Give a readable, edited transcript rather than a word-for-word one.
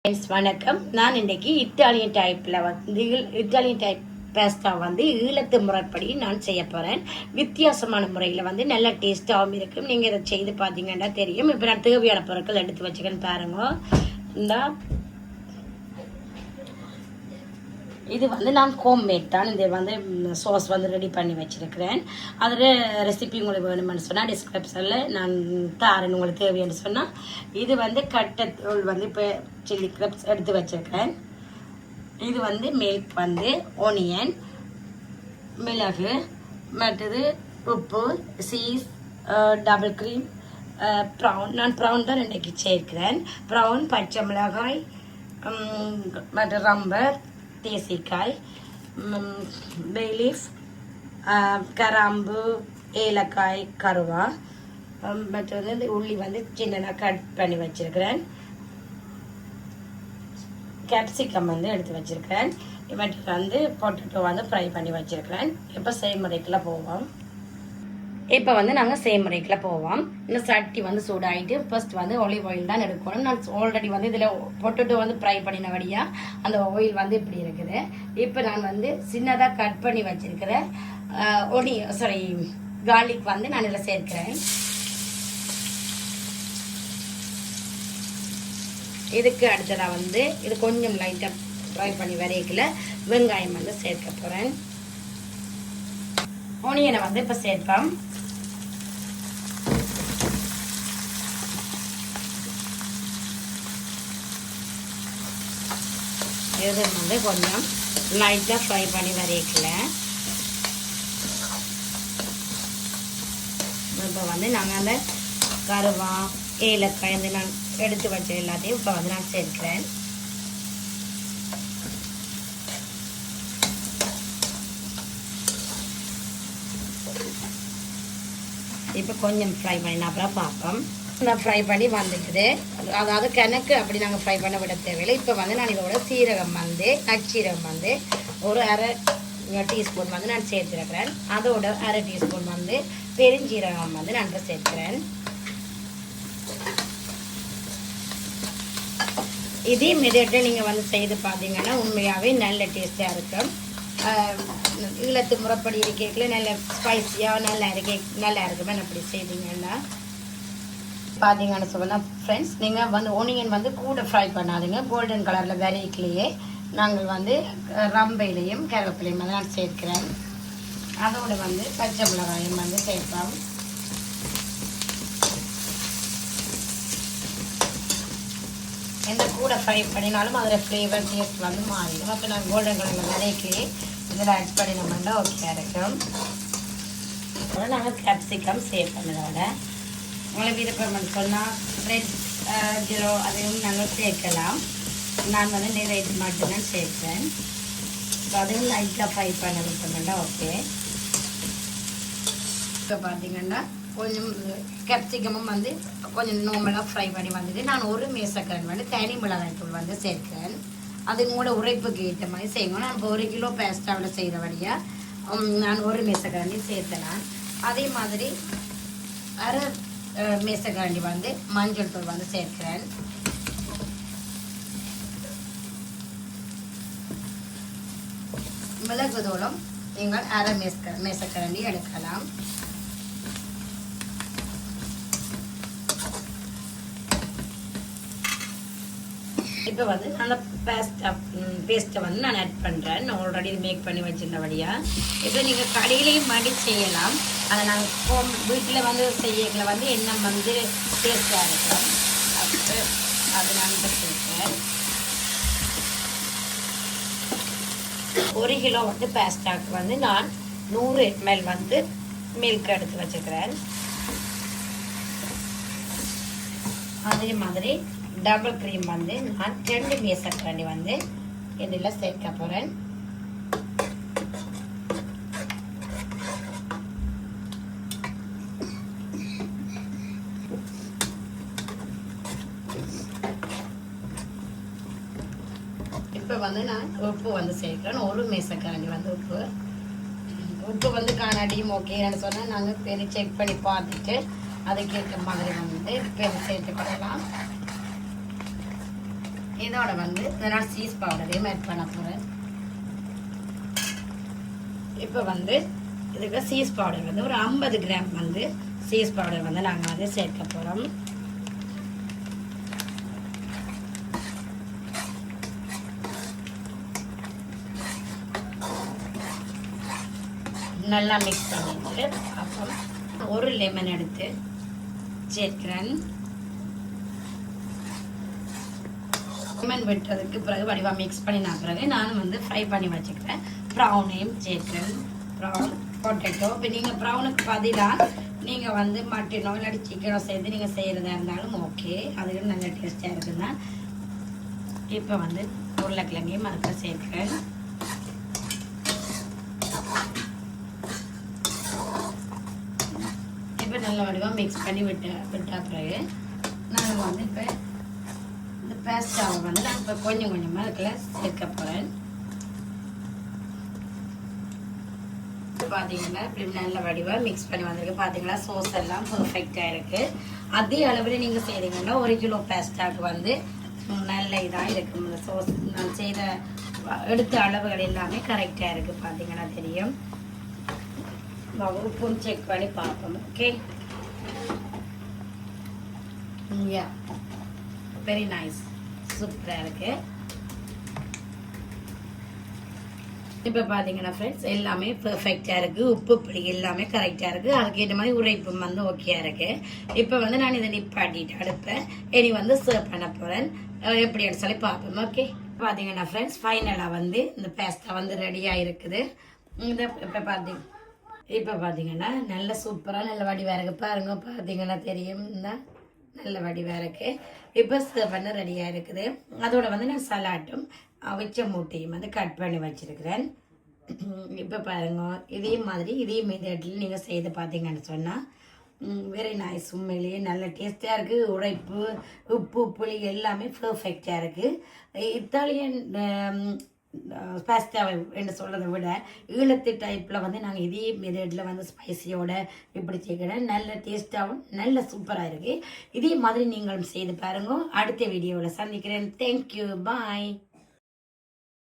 வணக்கம். நான் இன்றைக்கி இட்டாலியன் டைப் பாஸ்தா ஈழத்து முறைப்படி நான் செய்ய போகிறேன். வித்தியாசமான முறையில் நல்ல டேஸ்ட்டாகவும் இருக்கும். நீங்கள் இதை செய்து பார்த்தீங்கன்னா தெரியும். இப்போ நான் தேவையான பொருட்கள் எடுத்து வச்சுக்கன்னு பாருங்க. இந்த இது நான் ஹோம்மேட் தான். இது சோஸ் ரெடி பண்ணி வச்சுருக்கிறேன். அதில் ரெசிபி உங்களுக்கு வேணுமென்னு சொன்னால் டிஸ்கிரிப்ஷனில் நான் தாரேன்னு உங்களுக்கு தேவைன்னு சொன்னால். இது கட்டத்தூள் இப்போ சில்லி கிரப்ஸ் எடுத்து வச்சுருக்கேன். இது மில்க் ஒனியன், மிளகு, மற்றது உப்பு, சீஸ், டபுள் க்ரீம், ப்ரௌன். நான் ப்ரௌன் தான் இன்றைக்கி சேர்க்கிறேன். ப்ரௌன், பச்சை மிளகாய், மற்ற ரம்பர், தேசிக்காய், பேலீஃப், கராம்பு, ஏலக்காய், கருவா, மற்றது இந்த உள்ளி சின்னதாக கட் பண்ணி வச்சுருக்கிறேன். கேப்சிகம் எடுத்து வச்சுருக்கிறேன். மற்ற பொட்டேட்டோ ஃப்ரை பண்ணி வச்சுருக்கிறேன். இப்போ செய்முறைக்குள்ள போவோம். இப்போ நாங்கள் செய்முறைக்குள்ள போவோம். இந்த சட்டி சூடாகிட்டு ஃபர்ஸ்ட் ஒலிவ் ஆயில் தான் எடுக்கணும். நான் ஆல்ரெடி இதில் பொட்டேட்டோ ஃப்ரை பண்ணினபடியாக அந்த ஆயில் இப்படி இருக்குது. இப்போ நான் சின்னதாக கட் பண்ணி வச்சிருக்கிற கார்லிக் நான் இதில் சேர்க்கிறேன். இதுக்கு அடுத்ததாக இது கொஞ்சம் லைட்டாக ஃப்ரை பண்ணி வரைக்கல வெங்காயம் சேர்க்க போகிறேன். ஆனியனை இப்போ சேர்ப்போம். இது கொஞ்சம் லைட்டாக ஃப்ரை பண்ணி வரைக்கல. இப்போ நாங்கள் அந்த கருவா, ஏலக்காய் நான் எடுத்து வச்ச எல்லாத்தையும் இப்போ நான் சேர்க்கிறேன். இப்போ கொஞ்சம் ஃப்ரை பண்ணி அப்புறம் பார்ப்போம். நான் ஃப்ரை பண்ணி வந்துக்குது. அதாவது கணக்கு அப்படி நாங்கள் ஃப்ரை பண்ண விட தேவையில்லை. இப்போ நான் இதோட சீரகம் நச்சீரகம் ஒரு அரை டீஸ்பூன் நான் சேர்த்துருக்கிறேன். அதோட அரை டீஸ்பூன் பெருஞ்சீரகம் நான் சேர்க்கிறேன். இதே மெதட்டை நீங்கள் செய்து பார்த்தீங்கன்னா உண்மையாகவே நல்ல டேஸ்ட்டாக இருக்கும். ஈழத்து முறைப்படி இருக்கேக்கில் நல்ல ஸ்பைஸியாக நல்லா இருக்குமே அப்படி செய்தீங்கன்னா பார்த்தீங்கன்னு சொன்னால் ஃப்ரெண்ட்ஸ், நீங்கள் ஒனியன் கூட ஃப்ரை பண்ணாதீங்க. கோல்டன் கலரில் வெரைட்டிலேயே நாங்கள் ரம்பையிலையும் கருவேப்பிலையும் நான் சேர்க்கிறேன். அதோடு பச்சை மிளகாயும் சேர்ப்போம். எந்த கூட ஃப்ரை பண்ணினாலும் அதில் ஃப்ளேவர் டேஸ்ட் மாறிடும். அப்போ நான் கோல்டன் கலரில் வெரைட்டிலேயே இதில் ஆட் பண்ணினோம்னா ஓகே இருக்கும். அப்புறம் நாங்கள் கேப்சிகம் சேவ் பண்ணதோட உங்களுக்கு விருப்பம் சொன்னால் ரெட் ஜீரோ அதையும் நாங்கள் சேர்க்கலாம். நான் ரெட் மட்டும்தான் சேர்ப்பேன். இப்போ அதையும் லைட்டாக ஃப்ரை பண்ண விருப்பம்னா ஓகே. இப்போ பார்த்தீங்கன்னா கொஞ்சம் கேப்சிகமும் கொஞ்சம் நார்மலாக ஃப்ரை பண்ணி நான் ஒரு மேசக்கரன் தனி மிளகாய் தூள் சேர்க்கிறேன். அது கூட உரைப்புக்கு ஏற்ற மாதிரி செய்யணும். நான் இப்போ 1 கிலோ பேஸ்டாவில் செய்கிறபடியாக நான் ஒரு மேசக்கரண்டி சேர்த்தேன். அதே மாதிரி அரை மேசக்கரண்டி மஞ்சள் தூள் சேர்க்கிறேன். மிளகு தூளும் நீங்கள் அரை மேசக்கரண்டி எடுக்கலாம். இப்போ அந்த பேஸ்ட்டை நான் ஆட் பண்ணுறேன். நான் ஆல்ரெடி இது மேக் பண்ணி வச்சுருந்தபடியாக. இப்போ நீங்கள் கடையிலையும் மாடி செய்யலாம். அதை நாங்கள் வீட்டில் செய்யல என்ன டேஸ்ட்டாக இருக்கும். அது நான் சேர்க்கிறேன். 1 கிலோ பேஸ்டாக்கு நான் 100 ml மில்க் எடுத்து வச்சுக்கிறேன். அதே மாதிரி டபுள் க்ரீம் நான் 2 மேசக்கரண்டி இதில் சேர்க்க போகிறேன். இப்போ நான் உப்பு சேர்க்கிறேன். 1 மேசக்கரண்டி உப்பு. உப்பு காணாட்டியும் ஓகேன்னு சொன்னால் நாங்கள் பெரிய செக் பண்ணி பார்த்துட்டு அதுக்கேற்ற மாதிரி பெரிய சேர்த்துக்கலாம். இதோட வந்து நான் சீஸ் பவுடரையும் ஆட் பண்ண போகிறேன். இப்போ வந்து இதுக்கு சீஸ் பவுடர் வந்து ஒரு 50 கிராம் வந்து சீஸ் பவுடர் வந்து நாங்கள் வந்து சேர்க்க போகிறோம். நல்லா மிக்ஸ் பண்ணிட்டு அப்புறம் ஒரு லெமன் எடுத்து சேர்க்கிறேன். லெமன் விட்டதுக்கு பிறகு வடிவாக மிக்ஸ் பண்ணின பிறகு நான் வந்து ஃப்ரை பண்ணி வச்சுக்கிறேன். ப்ரௌனையும் சேர்க்கிறேன். Brown potato. இப்போ நீங்கள் ப்ரௌனுக்கு பதிலாக நீங்கள் வந்து மட்டனோ இல்லாட்டி சிக்கனோ சேர்த்து நீங்கள் செய்கிறதா இருந்தாலும் ஓகே, அதுக்கு நல்ல டேஸ்ட்டாக இருக்குதுன்னா. இப்போ வந்து உருளைக்கிழங்கையும் அதுக்கு சேர்க்கிறேன். இப்போ நல்ல வடிவாக மிக்ஸ் பண்ணி விட்ட பிறகு நான் வந்து இப்போ இந்த பேஸ்டாவை வந்து நான் இப்போ கொஞ்சம் கொஞ்சமாக அதுக்குள்ள சேர்க்க போகிறேன். பார்த்தீங்கன்னா இப்படி நல்ல வடிவாக மிக்ஸ் பண்ணி வந்திருக்கு. பார்த்தீங்களா சோஸ் எல்லாம் பர்ஃபெக்டாக இருக்குது. அதே அளவில் நீங்கள் செய்தீங்கன்னா 1 கிலோ பேஸ்டாக்கு வந்து நல்ல இதாக இருக்கும். இந்த சோஸ் நான் செய்த எடுத்த அளவுகள் எல்லாமே கரெக்டாக இருக்குது. பார்த்தீங்கன்னா தெரியும். உப்பும் செக் பண்ணி பார்ப்போம். ஓகே, வெரி நைஸ், சூப்பராக இருக்கு. இப்போ பார்த்தீங்கன்னா ஃப்ரெண்ட்ஸ் எல்லாமே பெர்ஃபெக்டாக இருக்குது. உப்பு பிடி எல்லாமே கரெக்டாக இருக்குது. அதுக்கேற்ற மாதிரி உரைப்பும் வந்து ஓகேயா இருக்குது. இப்போ வந்து நான் இதை நிப்பாட்டிட்டு அடுப்பேன். இனி வந்து சர்வ் பண்ண போகிறேன். எப்படின்னு சொல்லி பார்ப்போம். ஓகே, பார்த்தீங்கன்னா ஃப்ரெண்ட்ஸ் ஃபைனலாக வந்து இந்த பேஸ்டா வந்து ரெடியாக இருக்குது. இந்த இப்போ பார்த்தீங்கன்னா நல்ல சூப்பராக நல்ல வடிவாக இருக்குது. பாருங்க, பார்த்தீங்கன்னா தெரியும், நல்ல வடிவாக இருக்குது. இப்போ சர்வ் பண்ண ரெடியாக இருக்குது. அதோட வந்து நான் சலாட்டும் அவிச்ச மூட்டையும் வந்து கட் பண்ணி வச்சிருக்கிறேன். இப்போ பாருங்க, இதே மாதிரி இதே மெத்தடில் நீங்கள் செய்து பார்த்தீங்கன்னு சொன்னால் வெரி நைஸ். உண்மையிலேயே நல்ல டேஸ்ட்டாக இருக்குது. உழைப்பு உப்பு புளி எல்லாமே பர்ஃபெக்டாக இருக்குது. இத்தாலியன் பாஸ்தா என்று சொல்கிறத விட ஈழத்து டைப்பில் வந்து நாங்கள் இதே மெத்தடில் வந்து ஸ்பைசியோட இப்படி செய்கிறேன். நல்ல டேஸ்ட்டாகவும் நல்ல சூப்பராக இருக்குது. இதே மாதிரி நீங்களும் செய்து பாருங்க. அடுத்த வீடியோவில் சந்திக்கிறேன். தேங்க்யூ, பாய்.